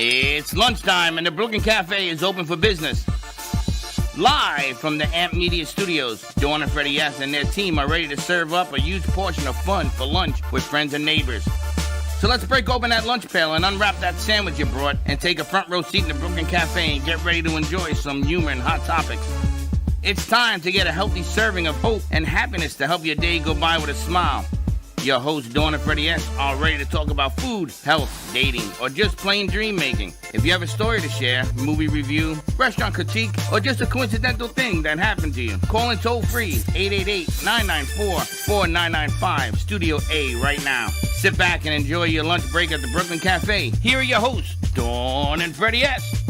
It's lunchtime and the Brooklyn Cafe is open for business. Live from the Amp Media Studios, Dawn and Freddie S. and their team are ready to serve up a huge portion of fun for lunch with friends and neighbors. So let's break open that lunch pail and unwrap that sandwich you brought and take a front row seat in the Brooklyn Cafe and get ready to enjoy some humor and hot topics. It's time to get a healthy serving of hope and happiness to help your day go by with a smile. Your hosts, Dawn and Freddie S., are ready to talk about food, health, dating, or just plain dream making. If you have a story to share, movie review, restaurant critique, or just a coincidental thing that happened to you, call in toll free 888-994-4995, Studio A right now. Sit back and enjoy your lunch break at the Brooklyn Cafe. Here are your hosts, Dawn and Freddie S.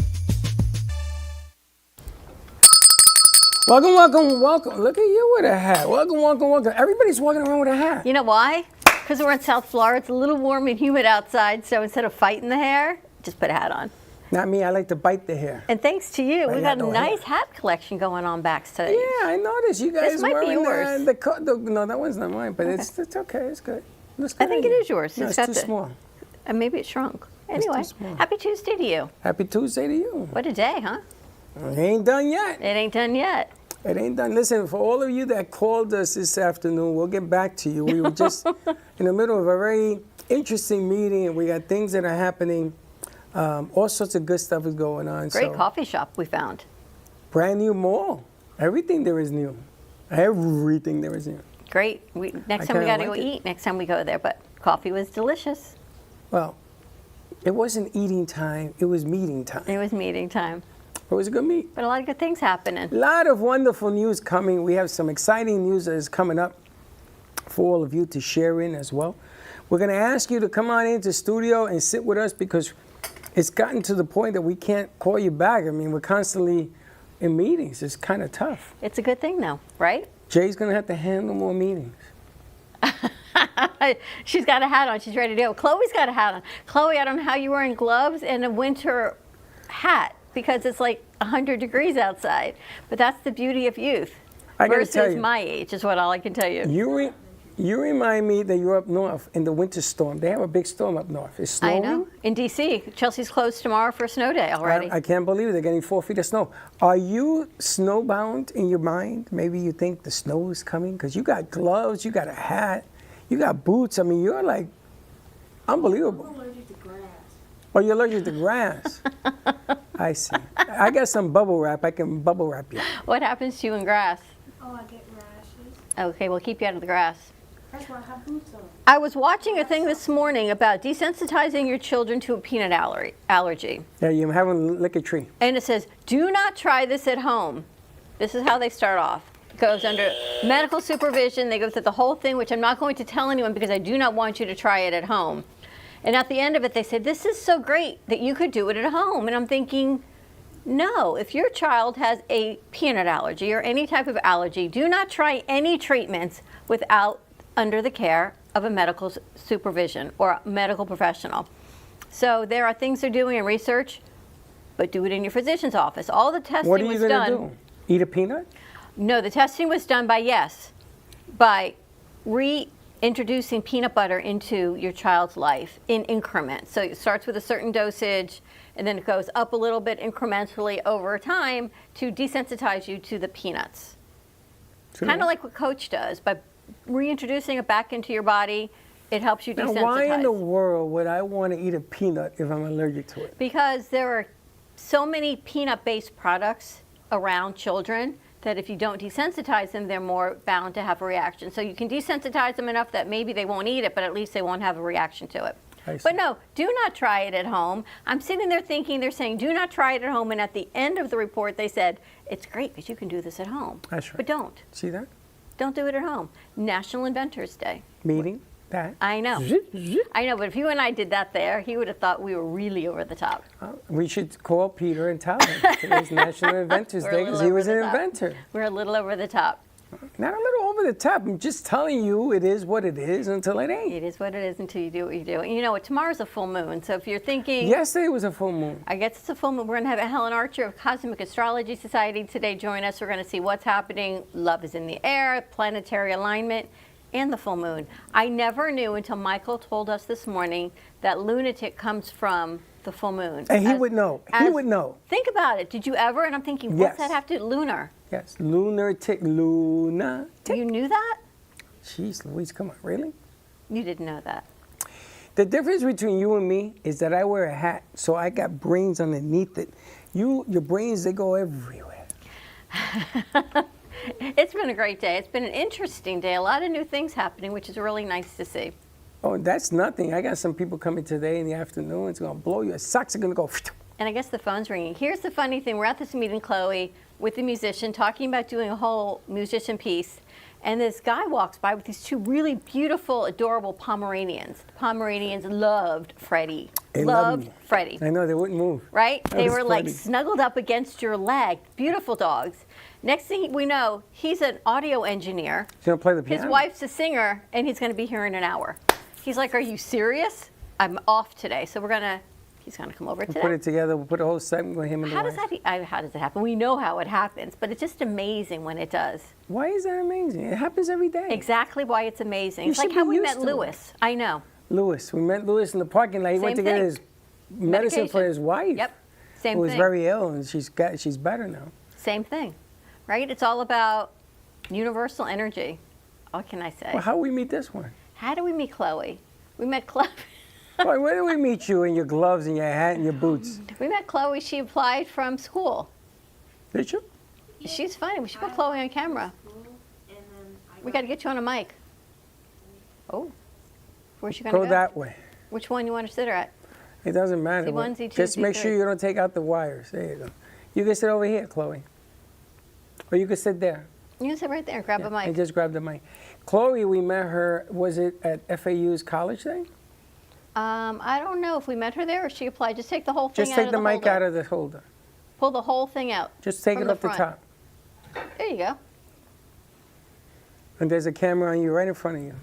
Welcome. Look at you with a hat. Welcome. Everybody's walking around with a hat. You know why? Because we're in South Florida. It's a little warm and humid outside, so instead of fighting the hair, just put a hat on. Not me. I like to bite the hair. And thanks to you, we've got a nice hat collection going on backstage. Yeah, I noticed. You guys this might be yours. No, that one's not mine, but okay. It's okay. It's good. I think it is yours. No, it's too small. Maybe it shrunk. Anyway, happy Tuesday to you. Happy Tuesday to you. What a day, huh? It ain't done yet. It ain't done yet. It ain't done. Listen, for all of you that called us this afternoon, we'll get back to you. We were just in the middle of a very interesting meeting, and we got things that are happening. All sorts of good stuff is going on. Great coffee shop we found. Brand new mall. Everything there is new. Everything there is new. Great. Next time we got to go eat. Next time we go there, but coffee was delicious. Well, it wasn't eating time. It was meeting time. It was meeting time. It was a good meet. But a lot of good things happening. A lot of wonderful news coming. We have some exciting news that is coming up for all of you to share in as well. We're going to ask you to come on into the studio and sit with us because it's gotten to the point that we can't call you back. I mean, we're constantly in meetings. It's kind of tough. It's a good thing, though, right? Jay's going to have to handle more meetings. She's got a hat on. She's ready to go. Chloe's got a hat on. Chloe, I don't know how you're wearing gloves and a winter hat because it's like 100 degrees outside. But that's the beauty of youth. Versus my age is what all I can tell you. You remind me that you're up north in the winter storm. They have a big storm up north. It's snowing. I know. In D.C. Chelsea's closed tomorrow for a snow day already. I can't believe it. They're getting 4 feet of snow. Are you snowbound in your mind? Maybe you think the snow is coming because you got gloves, you got a hat, you got boots. I mean, you're like unbelievable. I'm allergic to grass. Oh, you're allergic to grass. I see. I got some bubble wrap. I can bubble wrap you. What happens to you in grass? Oh, I get rashes. Okay, we'll keep you out of the grass. That's why I have boots on. I was watching a thing this morning about desensitizing your children to a peanut allergy. Yeah, you're having lick a tree. And it says, do not try this at home. This is how they start off. It goes under medical supervision. They go through the whole thing, which I'm not going to tell anyone because I do not want you to try it at home. And at the end of it, they said, this is so great that you could do it at home. And I'm thinking, no, if your child has a peanut allergy or any type of allergy, do not try any treatments without under the care of a medical supervision or a medical professional. So there are things they're doing in research, but do it in your physician's office. All the testing was done. What are you going to do? Eat a peanut? No, the testing was done by reintroducing peanut butter into your child's life in increments. So it starts with a certain dosage, and then it goes up a little bit incrementally over time to desensitize you to the peanuts. Kind of like what Coach does. By reintroducing it back into your body, it helps you desensitize. Now, why in the world would I want to eat a peanut if I'm allergic to it? Because there are so many peanut-based products around children that if you don't desensitize them, they're more bound to have a reaction. So you can desensitize them enough that maybe they won't eat it, but at least they won't have a reaction to it. But no, do not try it at home. I'm sitting there thinking, they're saying, do not try it at home. And at the end of the report, they said, it's great because you can do this at home. That's right. But don't. See that? Don't do it at home. National Inventors Day. Meaning that? I know. I know, but if you and I did that there, he would have thought we were really over the top. We should call Peter and tell him today's National Inventors Day because he was an inventor. We're a little over the top. Not a little over the top. I'm just telling you it is what it is until it ain't. It is what it is until you do what you do. And you know what? Tomorrow's a full moon. So if you're thinking... Yesterday was a full moon. I guess it's a full moon. We're going to have Helen Archer of Cosmic Astrology Society today join us. We're going to see what's happening. Love is in the air, planetary alignment. and the full moon. I never knew until Michael told us this morning that lunatic comes from the full moon. And he would know. He would know. Think about it. Did you ever? And I'm thinking, what's Yes. that have to do? Lunar. Yes. Lunatic. Lunatic. You knew that? Jeez Louise, come on. Really? You didn't know that. The difference between you and me is that I wear a hat, so I got brains underneath it. Your brains, they go everywhere. It's been a great day. It's been an interesting day. A lot of new things happening, which is really nice to see. Oh, that's nothing. I got some people coming today in the afternoon. It's going to blow your socks are going to go. And I guess the phone's ringing. Here's the funny thing. We're at this meeting, Chloe, with the musician, talking about doing a whole musician piece. And this guy walks by with these two really beautiful, adorable Pomeranians. The Pomeranians loved Freddie. They loved loved me. Freddie. I know, they wouldn't move. Right? That They was were like funny. snuggled up against your leg. Beautiful dogs. Next thing we know, he's an audio engineer. He's going to play the piano. His wife's a singer, and he's going to be here in an hour. He's like, are you serious? I'm off today. So he's going to come over We'll today. put it together. We'll put a whole segment with him and the How does wife. how does it happen? We know how it happens, but it's just amazing when it does. Why is that amazing? It happens every day. Exactly why it's amazing. You It's like should how be we used met to it. Lewis. I know. Lewis. We met Lewis in the parking lot. He went to Same get thing. his medicine for Medication. his wife. Yep. Same Who was thing. very ill, and she's better now. Same thing. Right? It's all about universal energy. What can I say? Well, how we meet this one? How do we meet Chloe? We met Chloe. Why, where did we meet you in your gloves and your hat and your boots? We met Chloe. She applied from school. Did you? She's funny. We should put Chloe on camera. We got to get you on a mic. Oh. Where's she going to Go go? that way. Which one you want to sit her at? It doesn't matter. Z1, Z2, Just make sure Z3. you don't take out the wires. There you go. You can sit over here, Chloe. Or you can sit there. You can sit right there. Grab a I mic. just grabbed the mic. Chloe, we met her, was it at FAU's college day? I don't know if we met her there or she applied. Just take the whole thing Just out take of the the mic holder. out of the holder. Pull the whole thing out. Just take from it off the front. top. There you go. And there's a camera on you right in front of you.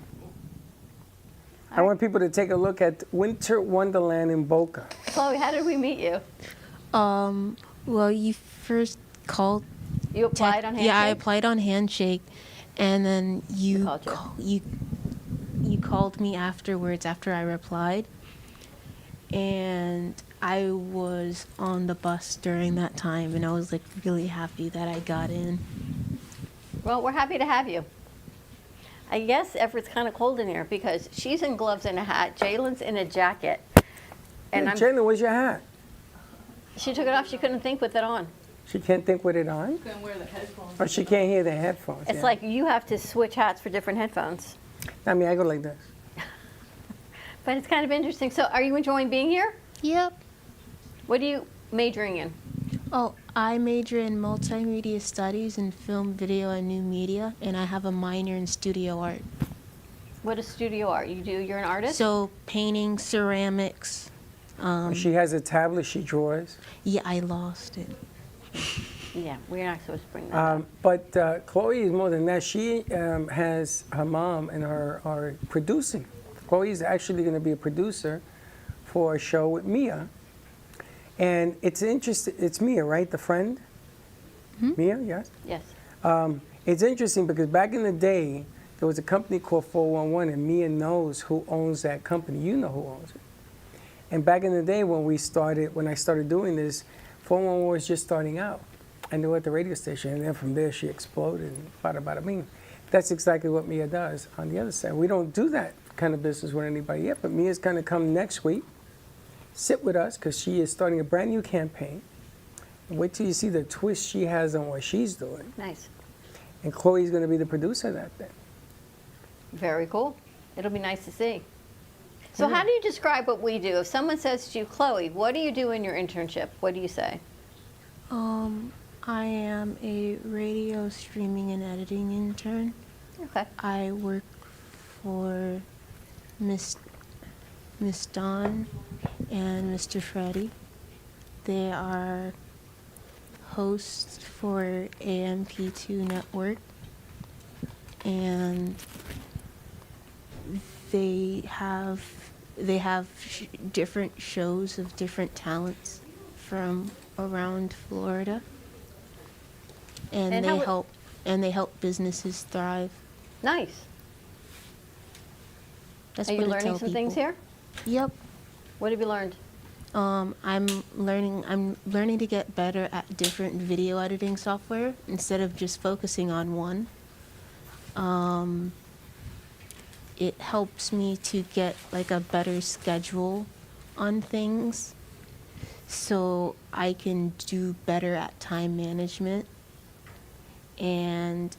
I want people to take a look at Winter Wonderland in Boca. Chloe, how did we meet you? Well, you first called. You applied on Handshake? Yeah, I applied on Handshake, and then you called you. you called me afterwards after I replied, and I was on the bus during that time, and I was like really happy that I got in. Well, we're happy to have you. I guess Everett's kind of cold in here because she's in gloves and a hat. Jalen's in a jacket. And Hey, Jalen, where's your hat? she took it off. She couldn't think with it on. She can't think with it on? Couldn't wear the headphones. Or she can't hear the headphones. It's yeah. like you have to switch hats for different headphones. I mean, I go like this. But it's kind of interesting. So are you enjoying being here? Yep. What are you majoring in? Oh, I major in multimedia studies and film, video, and new media, and I have a minor in studio art. What is studio art? You're an artist? So painting, ceramics. She has a tablet she draws. Yeah, I lost it. Yeah, we're not supposed to bring that up. But Chloe is more than that. She has her mom and her are producing. Chloe is actually going to be a producer for a show with Mia. And it's interesting. It's Mia, right? The friend? Mia, yes? Yes. It's interesting because back in the day, there was a company called 411, and Mia knows who owns that company. You know who owns it. And back in the day when I started doing this, 411 was just starting out. And they were at the radio station, and then from there she exploded. And bada bing. That's exactly what Mia does on the other side. We don't do that kind of business with anybody yet, but Mia's going to come next week, sit with us, because she is starting a brand new campaign. And wait till you see the twist she has on what she's doing. Nice. And Chloe's going to be the producer of that thing. Very cool. It'll be nice to see. So how do you describe what we do? If someone says to you, Chloe, what do you do in your internship? What do you say? I am a radio streaming and editing intern. Okay. I work for Miss Dawn and Mr. Freddie. They are hosts for AMP2 Network, and they have different shows of different talents from around Florida, and And how they would- help businesses thrive. Nice. That's Are what you I learning tell some things people. here? Yep. What have you learned? I'm learning to get better at different video editing software instead of just focusing on one. It helps me to get like a better schedule on things so I can do better at time management. And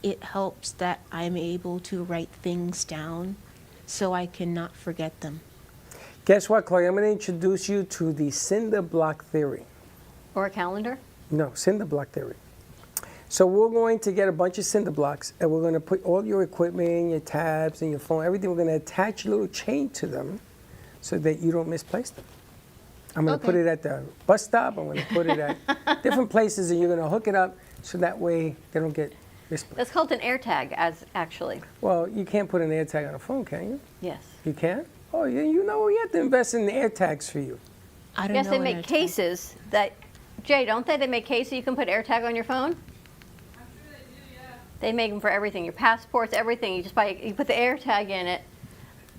it helps that I'm able to write things down so I cannot forget them. Guess what, Chloe? I'm going to introduce you to the cinder block theory. Or a calendar? No, cinder block theory. So we're going to get a bunch of cinder blocks, and we're going to put all your equipment, your tabs, and your phone, everything. We're going to attach a little chain to them so that you don't misplace them. I'm going to put it at the bus stop. I'm going to put it at different places, and you're going to hook it up so that way they don't get misplaced. That's called an AirTag, actually. Well, you can't put an AirTag on a phone, can you? Yes. You can? Oh, yeah, you know, we have to invest in the AirTags for you. I don't Yes, know. they an make AirTag. cases that, Jay, don't they? They make cases you can put AirTag on your phone? I'm sure they do, yeah. They make them for everything, your passports, everything. You just you put the AirTag in it,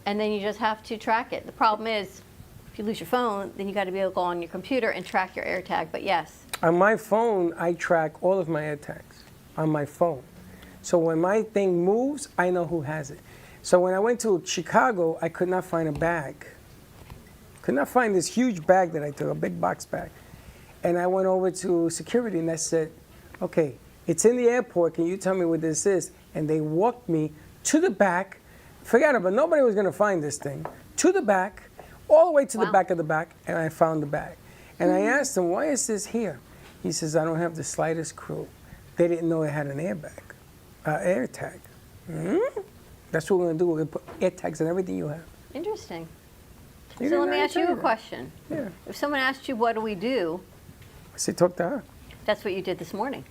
and then you just have to track it. The problem is, if you lose your phone, then you got to be able to go on your computer and track your AirTag, but yes. On my phone, I track all of my AirTags on my phone. So when my thing moves, I know who has it. So when I went to Chicago, I could not find a bag. Could not find this huge bag that I took, a big box bag. And I went over to security and I said, okay, it's in the airport, can you tell me what this is? And they walked me to the back, forget about it, nobody was gonna find this thing, to the back, all the way to the back of the back, and I found the bag. And I asked him, why is this here? He says, I don't have the slightest clue. They didn't know it had an AirTag. That's what we're going to do. We're going to put AirTags on everything you have. Interesting. You So didn't let know me I ask you told a that. question. Yeah. If someone asked you, what do we do? I said, talk to her. That's what you did this morning.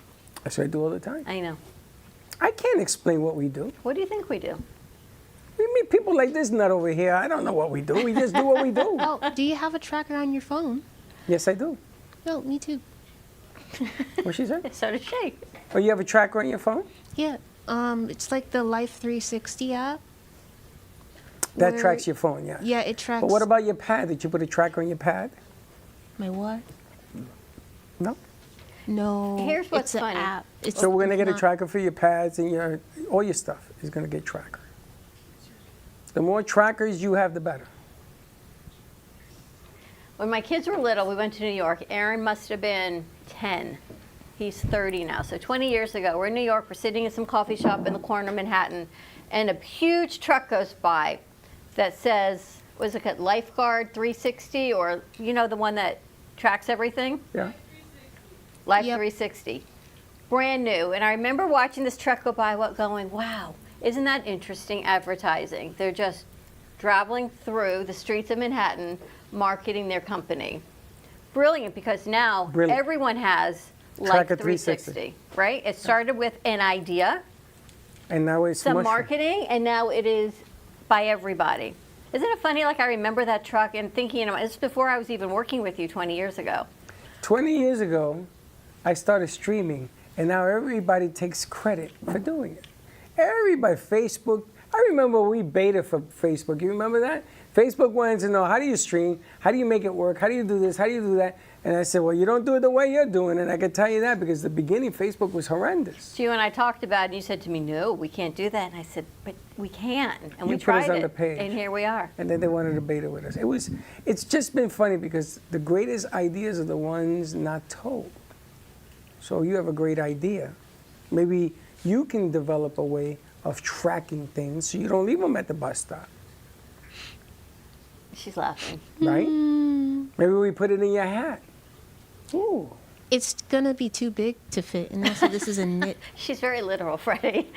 That's what I do all the time. I know. I can't explain what we do. What do you think we do? We meet people like this nut over here. I don't know what we do. We just do what we do. Oh, do you have a tracker on your phone? Yes, I do. No, me too. What she said? So does she. Oh, you have a tracker on your phone? Yeah. It's like the Life 360 app. That Where- tracks your phone, yeah. Yeah, it tracks. But what about your pad? Did you put a tracker on your pad? my what? No. No. Here's what's it's an funny. app. It's So we're going to get a not- tracker for your pads and your all your stuff is going to get tracker. The more trackers you have, the better. When my kids were little, we went to New York. Aaron must have been 10. He's 30 now. So 20 years ago, we're in New York. We're sitting in some coffee shop in the corner of Manhattan, and a huge truck goes by that says, was it Lifeguard 360, or you know, the one that tracks everything? Yeah. Life Yep. 360. Brand new. And I remember watching this truck go by going, wow, isn't that interesting advertising? They're just traveling through the streets of Manhattan marketing their company. Brilliant, because now Brilliant. everyone has Life Tracker 360, right? It started with an idea, And now it's some mushroom. marketing, and now it is by everybody. Isn't it funny? Like, I remember that truck and thinking, it's before I was even working with you 20 years ago. 20 years ago, I started streaming, and now everybody takes credit for doing it. Everybody, Facebook. I remember we beta for Facebook. You remember that? Facebook wanted to know, how do you stream? How do you make it work? How do you do this? How do you do that? And I said, well, you don't do it the way you're doing it. And I can tell you that because the beginning, Facebook was horrendous. So you and I talked about it, and you said to me, no, we can't do that. And I said, but we can. And we You put us tried on it, the page. and here we are. And then they wanted to beta with us. It's just been funny because the greatest ideas are the ones not told. So you have a great idea. Maybe you can develop a way of tracking things so you don't leave them at the bus stop, She's laughing. right? Maybe we put it in your hat. Ooh. It's gonna be too big to fit, and also this is a knit. She's very literal, Freddie.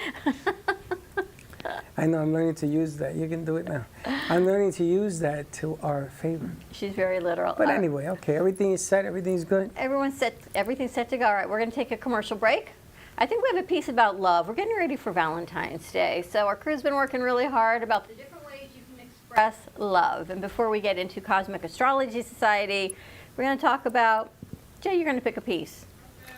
I know, I'm learning to use that. You can do it now. I'm learning to use that to our favor. She's very literal. But anyway, okay, everything is set, everything's good. Everything's set to go. All right, we're going to take a commercial break. I think we have a piece about love. We're getting ready for Valentine's Day. So our crew's been working really hard about the different ways you can express love. And before we get into Cosmic Astrology Society, we're going to talk about, Jay, you're going to pick a piece.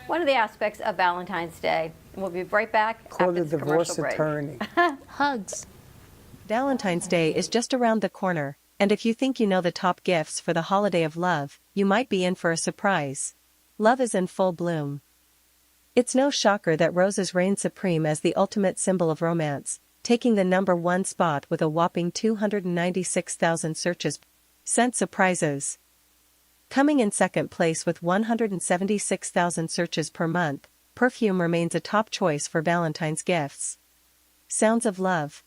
One of the aspects of Valentine's Day. And we'll be right back Call after the this commercial divorce break. attorney. Hugs. Valentine's Day is just around the corner, and if you think you know the top gifts for the holiday of love, you might be in for a surprise. Love is in full bloom. It's no shocker that roses reign supreme as the ultimate symbol of romance, taking the #1 spot with a whopping 296,000 searches. Scent surprises. Coming in second place with 176,000 searches per month, perfume remains a top choice for Valentine's gifts. Sounds of love.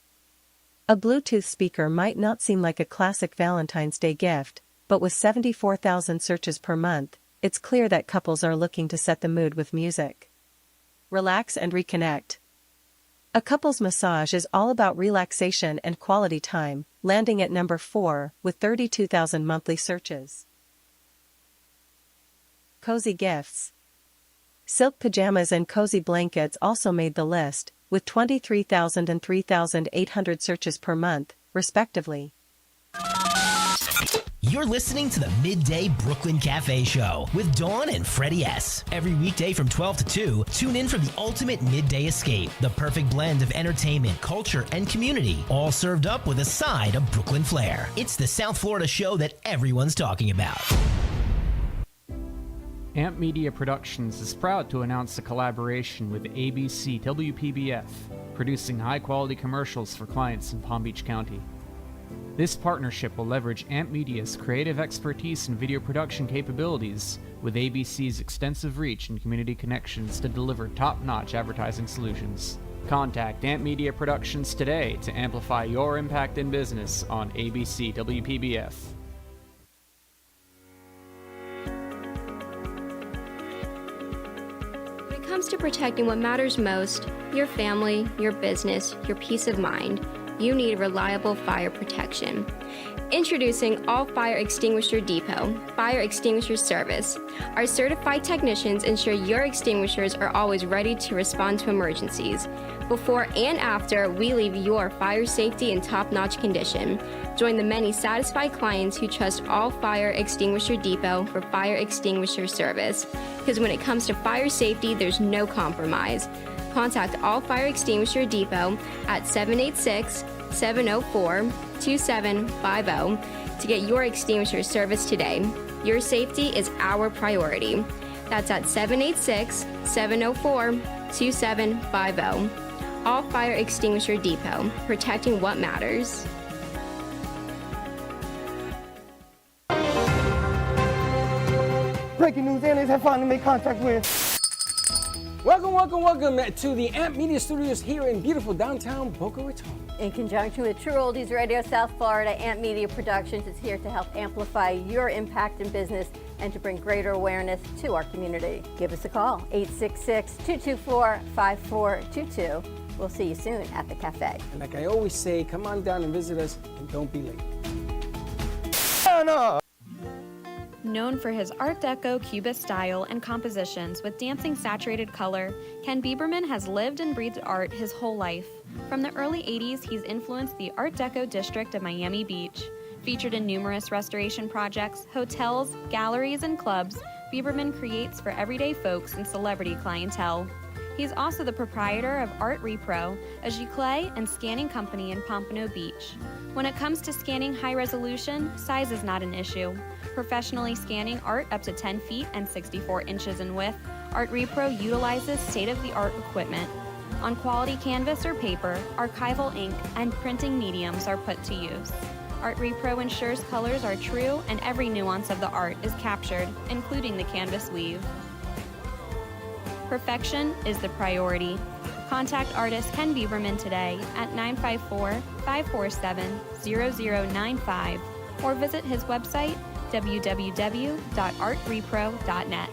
A Bluetooth speaker might not seem like a classic Valentine's Day gift, but with 74,000 searches per month, it's clear that couples are looking to set the mood with music. Relax and reconnect. A couple's massage is all about relaxation and quality time, landing at number 4 with 32,000 monthly searches. Cozy gifts. Silk pajamas and cozy blankets also made the list, with 23,000 and 3,800 searches per month, respectively. You're listening to the Midday Brooklyn Cafe Show with Dawn and Freddie S. Every weekday from 12 to 2, tune in for the ultimate midday escape. The perfect blend of entertainment, culture, and community, all served up with a side of Brooklyn flair. It's the South Florida show that everyone's talking about. Amp Media Productions is proud to announce a collaboration with ABC WPBF, producing high-quality commercials for clients in Palm Beach County. This partnership will leverage Amp Media's creative expertise and video production capabilities with ABC's extensive reach and community connections to deliver top-notch advertising solutions. Contact Amp Media Productions today to amplify your impact in business on ABC WPBF. When it comes to protecting what matters most, your family, your business, your peace of mind, you need reliable fire protection. Introducing All Fire Extinguisher Depot, Fire Extinguisher Service. Our certified technicians ensure your extinguishers are always ready to respond to emergencies. Before and after, we leave your fire safety in top-notch condition. Join the many satisfied clients who trust All Fire Extinguisher Depot for fire extinguisher service. Because when it comes to fire safety, there's no compromise. Contact All Fire Extinguisher Depot at 786-704-2750 to get your extinguisher service today. Your safety is our priority. That's at 786-704-2750. All Fire Extinguisher Depot, protecting what matters. Breaking news, aliens have finally made contact with. Welcome to the Amp Media Studios here in beautiful downtown Boca Raton. In conjunction with True Oldies Radio South Florida, Amp Media Productions is here to help amplify your impact in business and to bring greater awareness to our community. Give us a call, 866-224-5422. We'll see you soon at the cafe. And like I always say, come on down and visit us and don't be late. Known for his Art Deco Cubist style and compositions with dancing saturated color, Ken Bieberman has lived and breathed art his whole life. From the early 80s, he's influenced the Art Deco district of Miami Beach. Featured in numerous restoration projects, hotels, galleries, and clubs, Bieberman creates for everyday folks and celebrity clientele. He's also the proprietor of Art Repro, a giclée and scanning company in Pompano Beach. When it comes to scanning high resolution, size is not an issue. Professionally scanning art up to 10 feet and 64 inches in width, Art Repro utilizes state-of-the-art equipment. On quality canvas or paper, archival ink and printing mediums are put to use. Art Repro ensures colors are true and every nuance of the art is captured, including the canvas weave. Perfection is the priority. Contact artist Ken Bieberman today at 954-547-0095 or visit his website www.artrepro.net.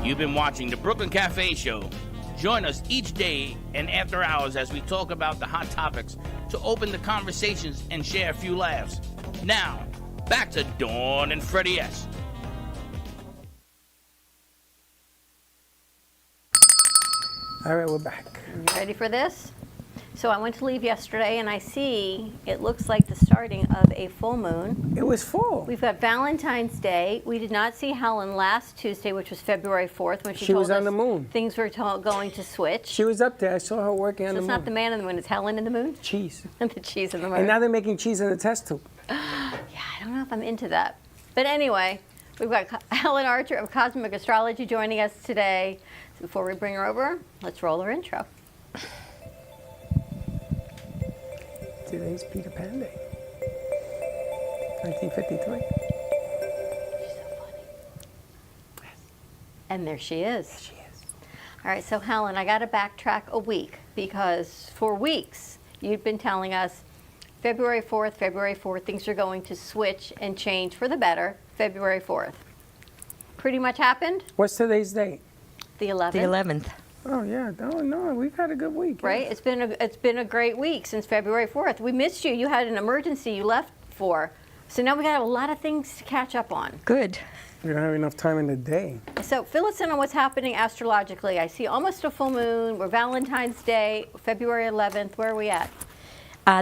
You've been watching the Brooklyn Cafe Show. Join us each day and after hours as we talk about the hot topics to open the conversations and share a few laughs. Now, back to Dawn and Freddie S. All right, we're back. You ready for this? So I went to leave yesterday, and I see it looks like the starting of a full moon. It was full. We've got Valentine's Day. We did not see Helen last Tuesday, which was February 4th, when she told was us on the moon. things were going to switch. She was up there. I saw her working on So the it's moon. not the man in the moon, it's Helen in the moon? Cheese. And the cheese in the moon. And now they're making cheese in the test tube. Yeah, I don't know if I'm into that. But anyway, we've got Helen Archer of Cosmic Astrology joining us today. So before we bring her over, let's roll her intro. Today's Peter Pan Day. 1953. She's so funny. And there she is. There she is. All right, so Helen, I got to backtrack a week because for weeks you've been telling us February 4th, things are going to switch and change for the better. February 4th. Pretty much happened? What's today's date? The 11th. The 11th. Oh yeah, no, we've had a good week. yeah. Right? It's been a great week since February 4th. We missed you. You had an emergency you left for. So now we got a lot of things to catch up on. Good. We don't have enough time in the day. So fill us in on what's happening astrologically. I see almost a full moon. We're Valentine's Day, February 11th. Where are we at?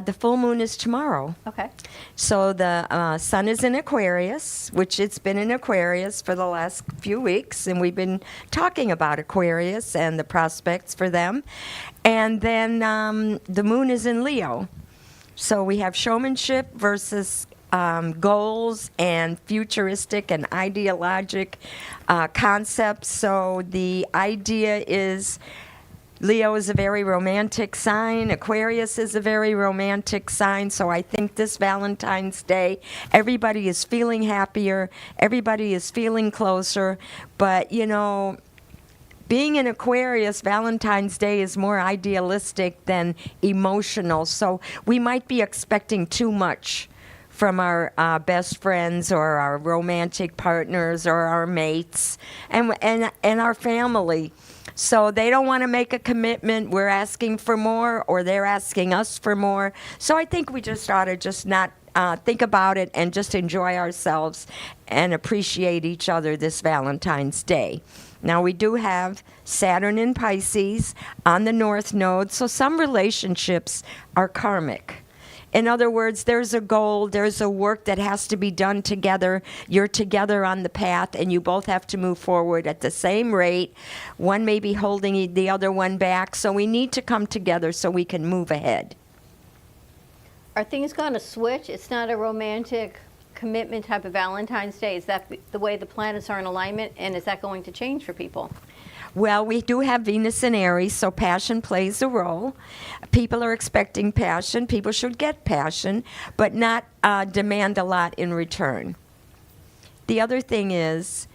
The full moon is tomorrow. Okay. So the sun is in Aquarius, which it's been in Aquarius for the last few weeks, and we've been talking about Aquarius and the prospects for them. And then the moon is in Leo. So we have showmanship versus goals and futuristic and ideologic concepts. So the idea is Leo is a very romantic sign. Aquarius is a very romantic sign. So I think this Valentine's Day, everybody is feeling happier. Everybody is feeling closer. But, you know, being in Aquarius, Valentine's Day is more idealistic than emotional. So we might be expecting too much from our best friends or our romantic partners or our mates and our family. So they don't want to make a commitment. We're asking for more, or they're asking us for more. So I think we just ought to just not think about it and just enjoy ourselves and appreciate each other this Valentine's Day. Now, we do have Saturn in Pisces on the North Node, so some relationships are karmic. In other words, there's a goal, there's a work that has to be done together. You're together on the path, and you both have to move forward at the same rate. One may be holding the other one back, so we need to come together so we can move ahead. Are things going to switch? It's not a romantic commitment type of Valentine's Day. Is that the way the planets are in alignment, and is that going to change for people? Well, we do have Venus in Aries, so passion plays a role. People are expecting passion. People should get passion, but not demand a lot in return. The other thing is,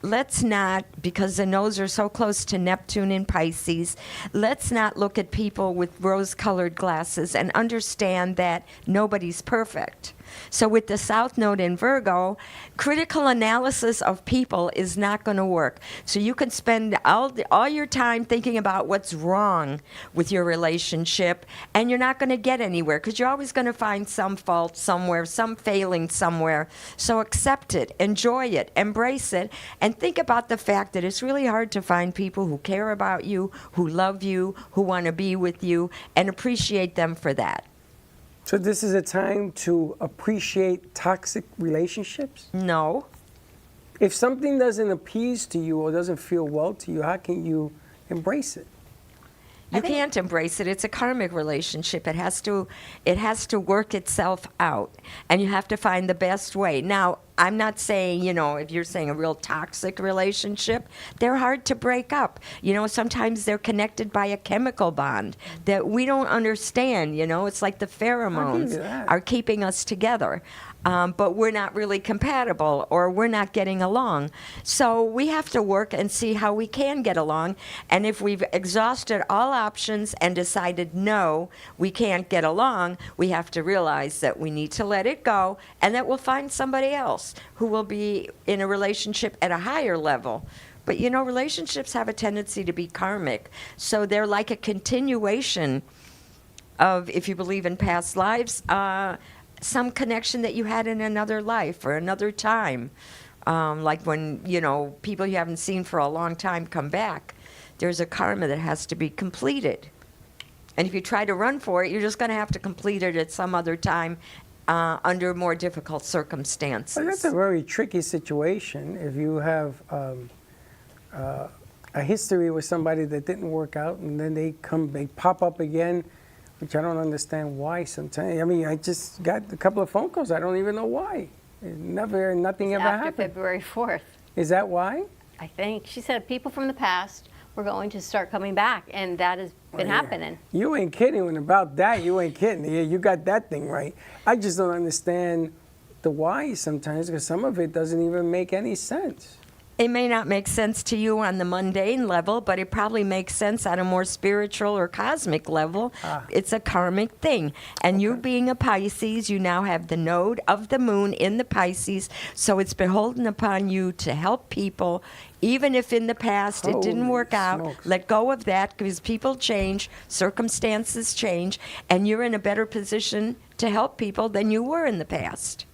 let's not, because the nodes are so close to Neptune in Pisces, let's not look at people with rose-colored glasses and understand that nobody's perfect. So with the South Node in Virgo, critical analysis of people is not going to work. So you can spend all your time thinking about what's wrong with your relationship, and you're not going to get anywhere because you're always going to find some fault somewhere, some failing somewhere. So accept it, enjoy it, embrace it, and think about the fact that it's really hard to find people who care about you, who love you, who want to be with you, and appreciate them for that. So this is a time to appreciate toxic relationships? No. If something doesn't appease to you or doesn't feel well to you, how can you embrace it? You can't embrace it. It's a karmic relationship. It has to work itself out, and you have to find the best way. Now, I'm not saying, if you're saying a real toxic relationship, they're hard to break up. Sometimes they're connected by a chemical bond that we don't understand. It's like the pheromones are keeping us together. But we're not really compatible, or we're not getting along. So we have to work and see how we can get along. And if we've exhausted all options and decided, no, we can't get along, we have to realize that we need to let it go, and that we'll find somebody else who will be in a relationship at a higher level. But, relationships have a tendency to be karmic. So they're like a continuation of, if you believe in past lives, some connection that you had in another life or another time. Like when, people you haven't seen for a long time come back, there's a karma that has to be completed. And if you try to run for it, you're just going to have to complete it at some other time under more difficult circumstances. Well, that's a very tricky situation if you have a history with somebody that didn't work out, and then they pop up again, which I don't understand why sometimes. I mean, I just got a couple of phone calls. I don't even know why. Nothing ever After happened. February 4th. Is that why? I think. She said people from the past were going to start coming back, and that has been happening. You ain't kidding. When about that, you ain't kidding. Yeah, you got that thing right. I just don't understand the why sometimes, because some of it doesn't even make any sense. It may not make sense to you on the mundane level, but it probably makes sense on a more spiritual or cosmic level. It's a karmic thing. And you being a Pisces, you now have the node of the moon in the Pisces, so it's beholden upon you to help people. Even if in the past it didn't work out, let go of that, because people change, circumstances change, and you're in a better position to help people than you were in the past.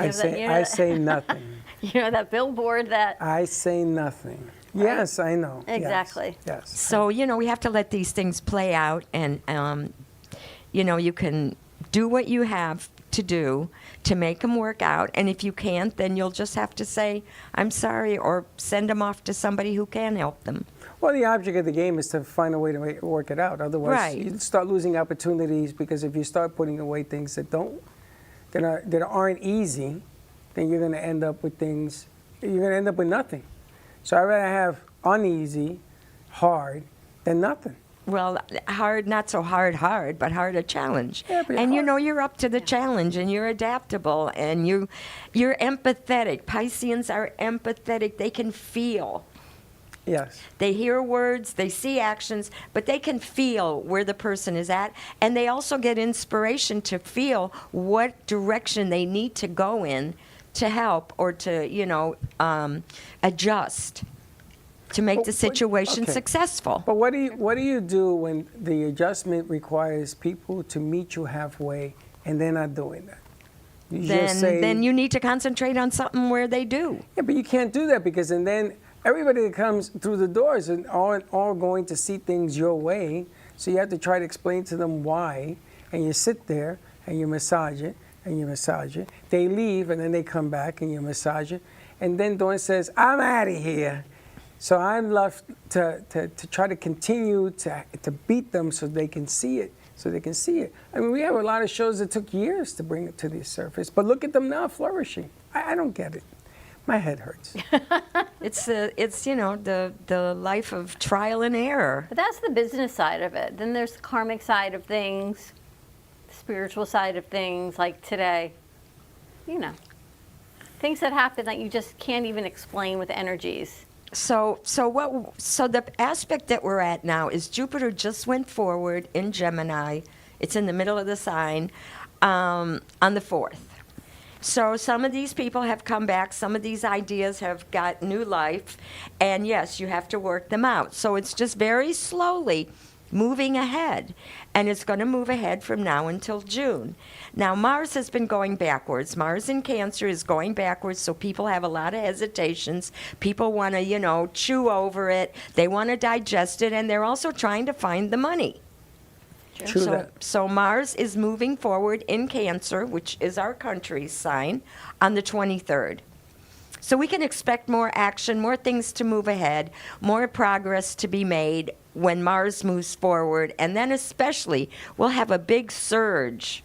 I say nothing. You know that billboard that... I say nothing. Right? Yes, I know. Exactly. Yes. So, we have to let these things play out, and, you can do what you have to do to make them work out, and if you can't, then you'll just have to say, I'm sorry, or send them off to somebody who can help them. Well, the object of the game is to find a way to work it out. Otherwise, you start losing opportunities, because if you start putting away things that aren't easy, then you're going to end up with things, you're going to end up with nothing. So I'd rather have uneasy, hard, than nothing. Well, hard, not so hard, but hard a challenge. Yeah, and you're up to the challenge, and you're adaptable, and you're empathetic. Pisceans are empathetic. They can feel. Yes. They hear words, they see actions, but they can feel where the person is at, and they also get inspiration to feel what direction they need to go in to help or to, adjust to make the situation successful. But what do you do when the adjustment requires people to meet you halfway and they're not doing that? Then you need to concentrate on something where they do. Yeah, but you can't do that, because then everybody that comes through the doors aren't all going to see things your way. So you have to try to explain to them why. And you sit there and you massage it and you massage it. They leave and then they come back and you massage it. And then Dawn says, I'm out of here. So I'm left to try to continue to beat them so they can see it. I mean, we have a lot of shows that took years to bring it to the surface. But look at them now flourishing. I don't get it. My head hurts. It's the life of trial and error. But that's the business side of it. Then there's the karmic side of things, the spiritual side of things, like today. Things that happen that you just can't even explain with energies. So the aspect that we're at now is Jupiter just went forward in Gemini. It's in the middle of the sign on the 4th. So some of these people have come back. Some of these ideas have got new life. And yes, you have to work them out. So it's just very slowly moving ahead. And it's going to move ahead from now until June. Now, Mars has been going backwards. Mars in Cancer is going backwards, so people have a lot of hesitations. People want to, chew over it. They want to digest it, and they're also trying to find the money. So Mars is moving forward in Cancer, which is our country's sign, on the 23rd. So we can expect more action, more things to move ahead, more progress to be made when Mars moves forward. And then especially, we'll have a big surge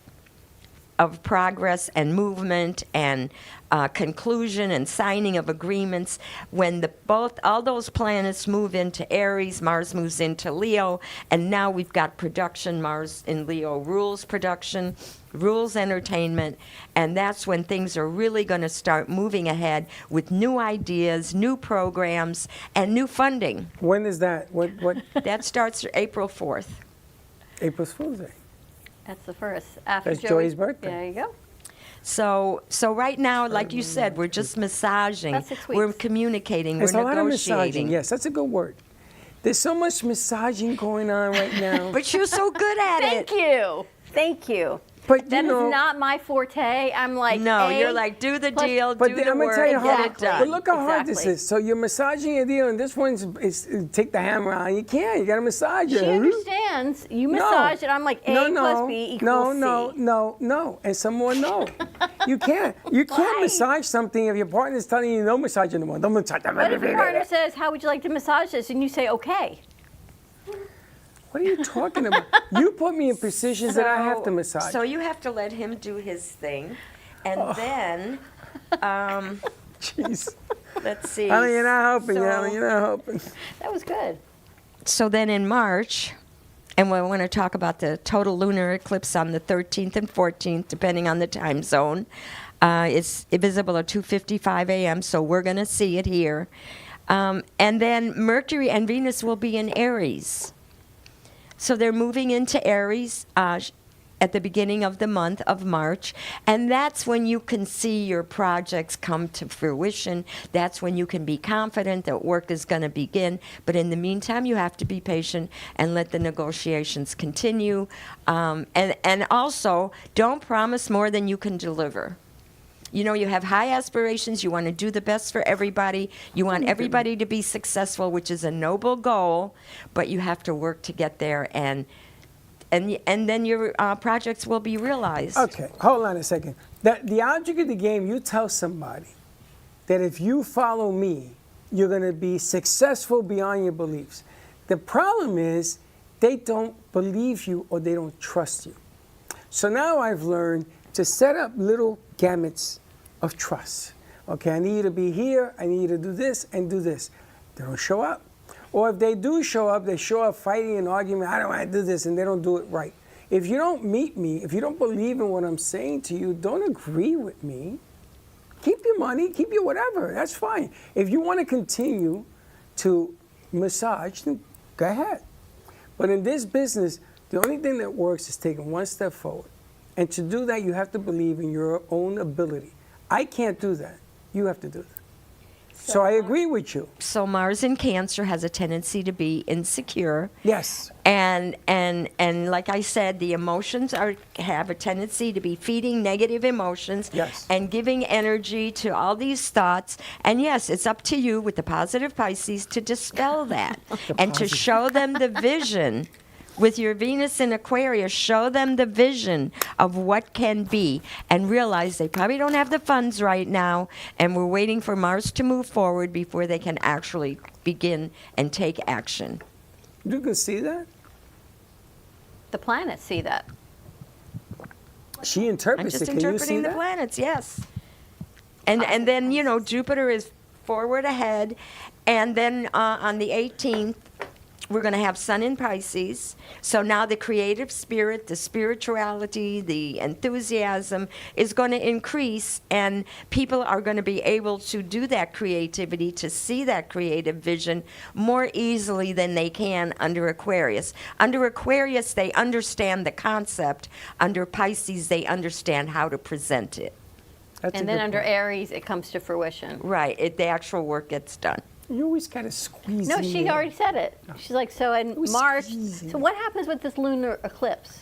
of progress and movement and conclusion and signing of agreements when all those planets move into Aries. Mars moves into Leo, and now we've got production. Mars in Leo rules production, rules entertainment, and that's when things are really going to start moving ahead with new ideas, new programs, and new funding. When is that? What? That starts April 4th. April Fool's Day. That's the first. After That's Joey's birthday. There you go. So right now, like you said, we're just massaging. That's 6 weeks. We're communicating. There's we're a lot of negotiating. massaging. Yes, that's a good word. There's so much massaging going on right now. But you're so good at it. Thank you. But That is not my forte. I'm like, No, A, you're like, do the plus- deal, But do I'm the gonna work, tell you how. get it done. But look how hard this Exactly. is. So you're massaging a deal, and this one's is take the hammer out. You can't. You got to massage it. She understands. You massage it. I'm like, A plus B equals C. No. And some more no. You can't. You can't massage something if your partner's telling you no massage anymore. Don't massage. What if your partner says, how would you like to massage this? And you say, okay. What are you talking about? You put me in positions that I have to massage. So you have to let him do his thing, and then, Jeez. let's see. Honey, you're not helping. So- Honey, you're not helping. That was good. So then in March, and we want to talk about the total lunar eclipse on the 13th and 14th, depending on the time zone. It's visible at 2:55 a.m., so we're going to see it here. And then Mercury and Venus will be in Aries. So they're moving into Aries at the beginning of the month of March, and that's when you can see your projects come to fruition. That's when you can be confident that work is going to begin. But in the meantime, you have to be patient and let the negotiations continue. And also, don't promise more than you can deliver. You know, you have high aspirations. You want to do the best for everybody. You want everybody to be successful, which is a noble goal, but you have to work to get there, and then your projects will be realized. Okay, hold on a second. The object of the game, you tell somebody that if you follow me, you're going to be successful beyond your beliefs. The problem is they don't believe you or they don't trust you. So now I've learned to set up little gamuts of trust. Okay, I need you to be here, I need you to do this and do this. They don't show up. Or if they do show up, they show up fighting and arguing, I don't want to do this, and they don't do it right. If you don't meet me, if you don't believe in what I'm saying to you, don't agree with me. Keep your money, keep your whatever, that's fine. If you want to continue to massage, then go ahead. But in this business, the only thing that works is taking one step forward. And to do that, you have to believe in your own ability. I can't do that. You have to do that. So I agree with you. So Mars in Cancer has a tendency to be insecure. Yes. And like I said, the emotions have a tendency to be feeding negative emotions. Yes. And giving energy to all these thoughts. And yes, it's up to you with the positive Pisces to dispel that and to show them the vision. With your Venus in Aquarius, show them the vision of what can be and realize they probably don't have the funds right now, and we're waiting for Mars to move forward before they can actually begin and take action. You can see that? The planets see that. She I'm interprets just it. Can you see interpreting the that? planets, yes. And then, you know, Jupiter is forward ahead, and then on the 18th, we're going to have Sun in Pisces. So now the creative spirit, the spirituality, the enthusiasm is going to increase, and people are going to be able to do that creativity, to see that creative vision more easily than they can under Aquarius. Under Aquarius, they understand the concept. Under Pisces, they understand how to present it. That's And a then good under point. Aries, it comes to fruition. Right, the actual work gets done. You always got to squeeze No, in she there. already said it. She's like, so in was March. squeezing. So what happens with this lunar eclipse?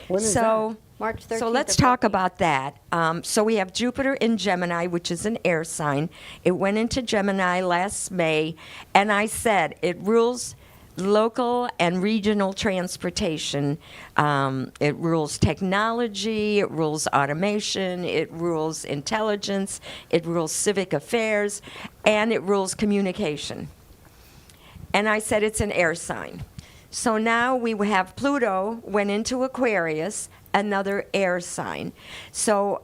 When is So, March 13th. so let's or talk 14th? about that. So we have Jupiter in Gemini, which is an air sign. It went into Gemini last May, and I said it rules local and regional transportation. It rules technology, it rules automation, it rules intelligence, it rules civic affairs, and it rules communication. And I said it's an air sign. So now we have Pluto went into Aquarius, another air sign. So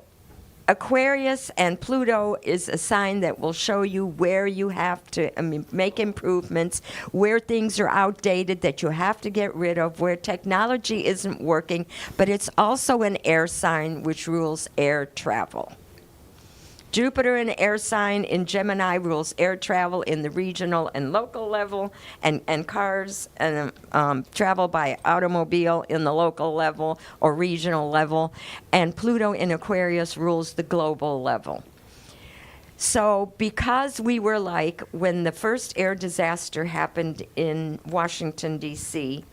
Aquarius and Pluto is a sign that will show you where you have to make improvements, where things are outdated that you have to get rid of, where technology isn't working, but it's also an air sign which rules air travel. Jupiter, an air sign in Gemini, rules air travel in the regional and local level, and cars and travel by automobile in the local level or regional level, and Pluto in Aquarius rules the global level. So because we were like, when the first air disaster happened in Washington, D.C.,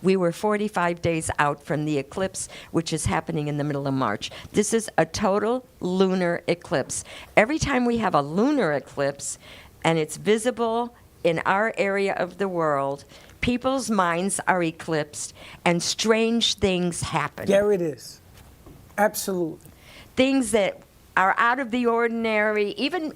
We were 45 days out from the eclipse, which is happening in the middle of March. This is a total lunar eclipse. Every time we have a lunar eclipse and it's visible in our area of the world, people's minds are eclipsed and strange things happen. There it is. Absolutely. Things that are out of the ordinary, even,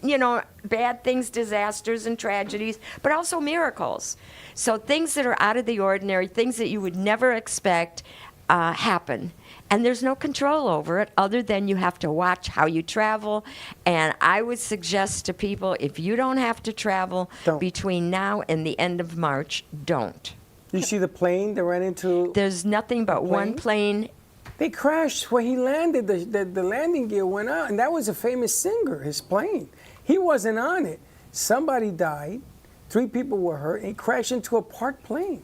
bad things, disasters and tragedies, but also miracles. So things that are out of the ordinary, things that you would never expect, happen. And there's no control over it other than you have to watch how you travel. And I would suggest to people, if you don't have to travel between now and the end of March, don't. You see the plane that ran into... There's nothing but one plane. They crashed where he landed. The landing gear went out, and that was a famous singer, his plane. He wasn't on it. Somebody died. 3 people were hurt, and he crashed into a parked plane.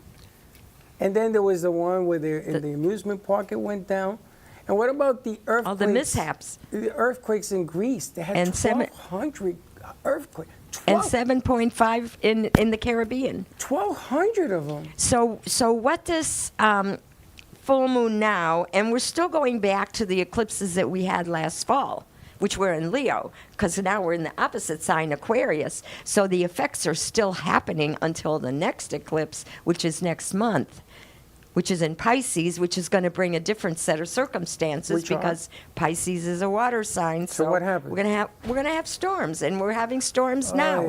And then there was the one where in the amusement park it went down. And what about the earthquakes? All the mishaps. The earthquakes in Greece. They had 1,200 earthquakes. And 7.5 in the Caribbean. 1,200 of them. So what this full moon now, and we're still going back to the eclipses that we had last fall, which were in Leo, because now we're in the opposite sign, Aquarius. So the effects are still happening until the next eclipse, which is next month, which is in Pisces, which is going to bring a different set of circumstances because Pisces is a water sign. So what happens? We're going to have storms, and we're having storms now.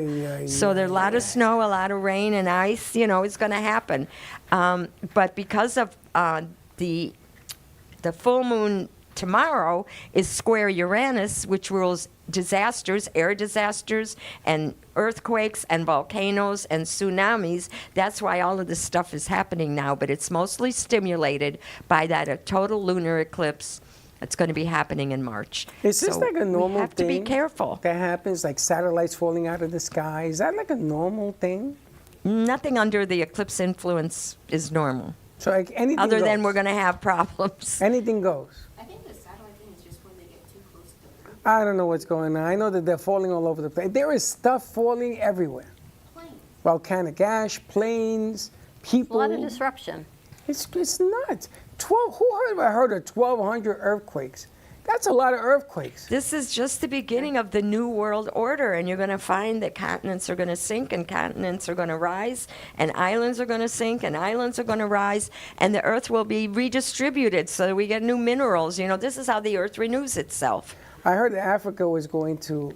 So there's a lot of snow, a lot of rain and ice. It's going to happen. But because of the full moon tomorrow is square Uranus, which rules disasters, air disasters, and earthquakes, and volcanoes, and tsunamis. That's why all of this stuff is happening now, but it's mostly stimulated by that total lunar eclipse that's going to be happening in March. Is this like a normal thing? We have to be careful. That happens, like satellites falling out of the sky. Is that like a normal thing? Nothing under the eclipse influence is normal. So like anything Other goes. than we're going to have problems. Anything goes. I think the satellite thing is just when they get too close to the Earth. I don't know what's going on. I know that they're falling all over the place. There is stuff falling everywhere. Planes. Volcanic ash, planes, people. A lot of disruption. It's nuts. Who heard of 1,200 earthquakes? That's a lot of earthquakes. This is just the beginning of the new world order, and you're going to find that continents are going to sink and continents are going to rise, and islands are going to sink and islands are going to rise, and the earth will be redistributed so that we get new minerals. This is how the earth renews itself. I heard that Africa was going to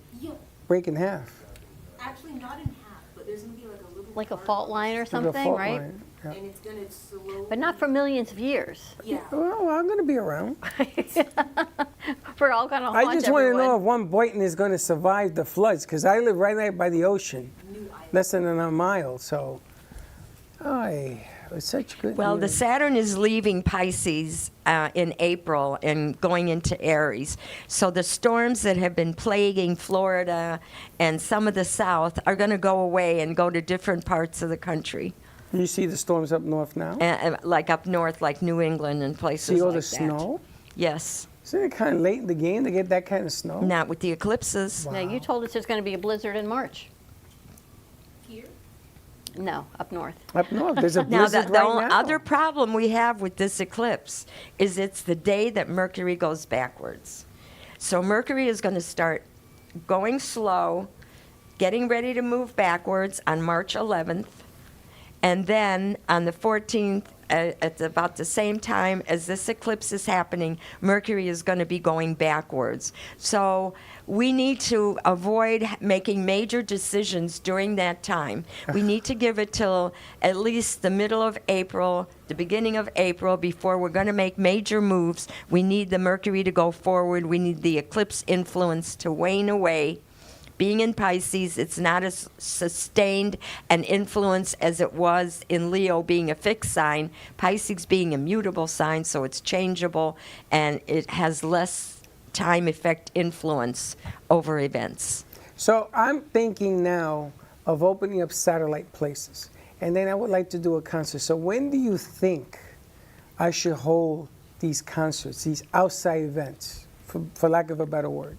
break in half. Actually, not in half, but there's going to be like a little... Like a fault line or Like a something, fault right? line, yeah. And it's going to slowly... But not for millions of years. Yeah. Well, I'm going to be around. We're all going to haunt I just want to everyone. know if one Boynton is going to survive the floods, because I live right there by the ocean, less than a mile. So, it's such good Well, news. the Saturn is leaving Pisces in April and going into Aries. So the storms that have been plaguing Florida and some of the South are going to go away and go to different parts of the country. You see the storms up north now? Like up north, like New England and places See all like the that. snow? Yes. Isn't it kind of late in the game to get that kind of snow? Not with the eclipses. Now, you told us there's going to be a blizzard in March. Here? No, up north. Up north, there's a Now, blizzard the right now. other problem we have with this eclipse is it's the day that Mercury goes backwards. So Mercury is going to start going slow, getting ready to move backwards on March 11th. And then on the 14th, at about the same time as this eclipse is happening, Mercury is going to be going backwards. So we need to avoid making major decisions during that time. We need to give it till at least the middle of April, the beginning of April, before we're going to make major moves. We need the Mercury to go forward. We need the eclipse influence to wane away. Being in Pisces, it's not as sustained an influence as it was in Leo being a fixed sign. Pisces being a mutable sign, so it's changeable, and it has less time effect influence over events. So I'm thinking now of opening up satellite places. And then I would like to do a concert. So when do you think I should hold these concerts, these outside events, for lack of a better word?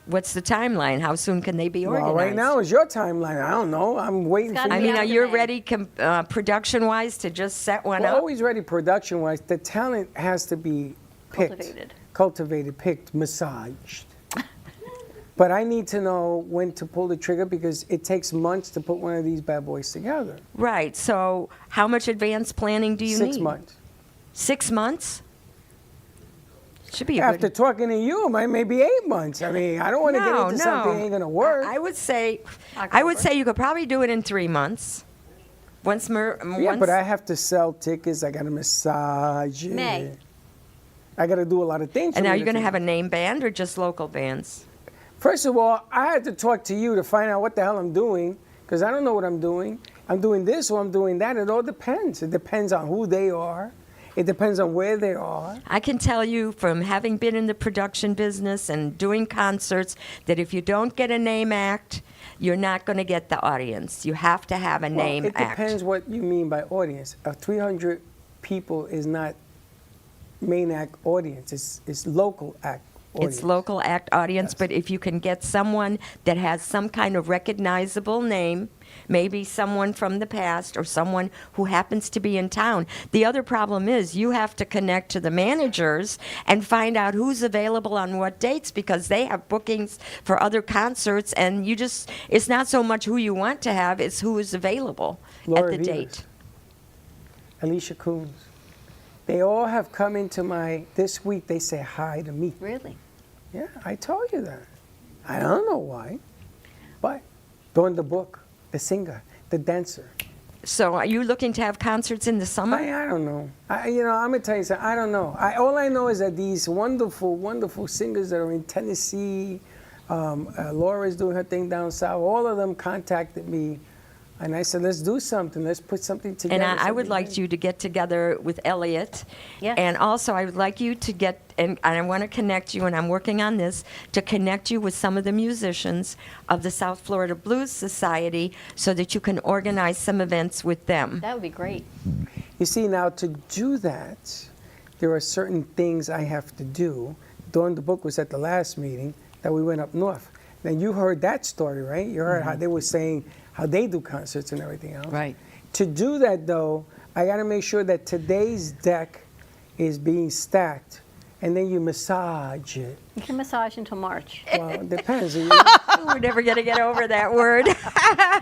what's the timeline? How soon can they be organized? Well, right now is your timeline. I don't know. I'm waiting for you. I mean, are you ready production-wise to just set one We're up? always ready production-wise. The talent has to be picked. Cultivated, picked, massaged. But I need to know when to pull the trigger because it takes months to put one of these bad boys together. Right. So how much advanced planning do you need? 6 months. 6 months? Should be After talking to you, it might maybe 8 months. I mean, I don't want to get into something that ain't going to work. I would say you could probably do it in 3 months. Once. But I have to sell tickets. I got to massage it. I got to do a lot of things. And are you going to have a name band or just local bands? First of all, I had to talk to you to find out what the hell I'm doing because I don't know what I'm doing. I'm doing this or I'm doing that. It all depends. It depends on who they are. It depends on where they are. I can tell you from having been in the production business and doing concerts that if you don't get a name act, you're not going to get the audience. You have to have a name act. It depends what you mean by audience. 300 people is not main act audience. It's local act audience. It's local act audience, but if you can get someone that has some kind of recognizable name, maybe someone from the past or someone who happens to be in town. The other problem is you have to connect to the managers and find out who's available on what dates because they have bookings for other concerts and it's not so much who you want to have, it's who is available Laura at the Vivas, date. Alicia Coons. They all have come into this week they say hi to me. Really? Yeah, I told you that. I don't know why, but during the book, the singer, the dancer. So are you looking to have concerts in the summer? I don't know. I'm going to tell you something. I don't know. All I know is that these wonderful, wonderful singers that are in Tennessee, Laura's doing her thing down south, all of them contacted me. And I said, let's do something. Let's put something together. And I would like you to get together with Elliot. Yeah. And also, I would like you to get, and I want to connect you, and I'm working on this, to connect you with some of the musicians of the South Florida Blues Society so that you can organize some events with them. That would be great. You see, now to do that, there are certain things I have to do. Dawn, the book was at the last meeting that we went up north. Now, you heard that story, right? You heard how they were saying how they do concerts and everything else. Right. To do that, though, I got to make sure that today's deck is being stacked, and then you massage it. You can massage until March. Well, it depends. We're never going to get over that word.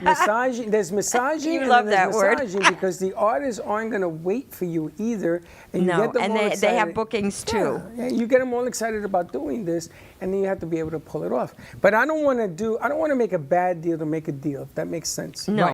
Massaging. There's massaging. You and love there's that word. massaging because the artists aren't going to wait for you either. And you No, get them and all they excited. have bookings too. Yeah, you get them all excited about doing this, and then you have to be able to pull it off. But I don't want to make a bad deal to make a deal. If that makes sense. No.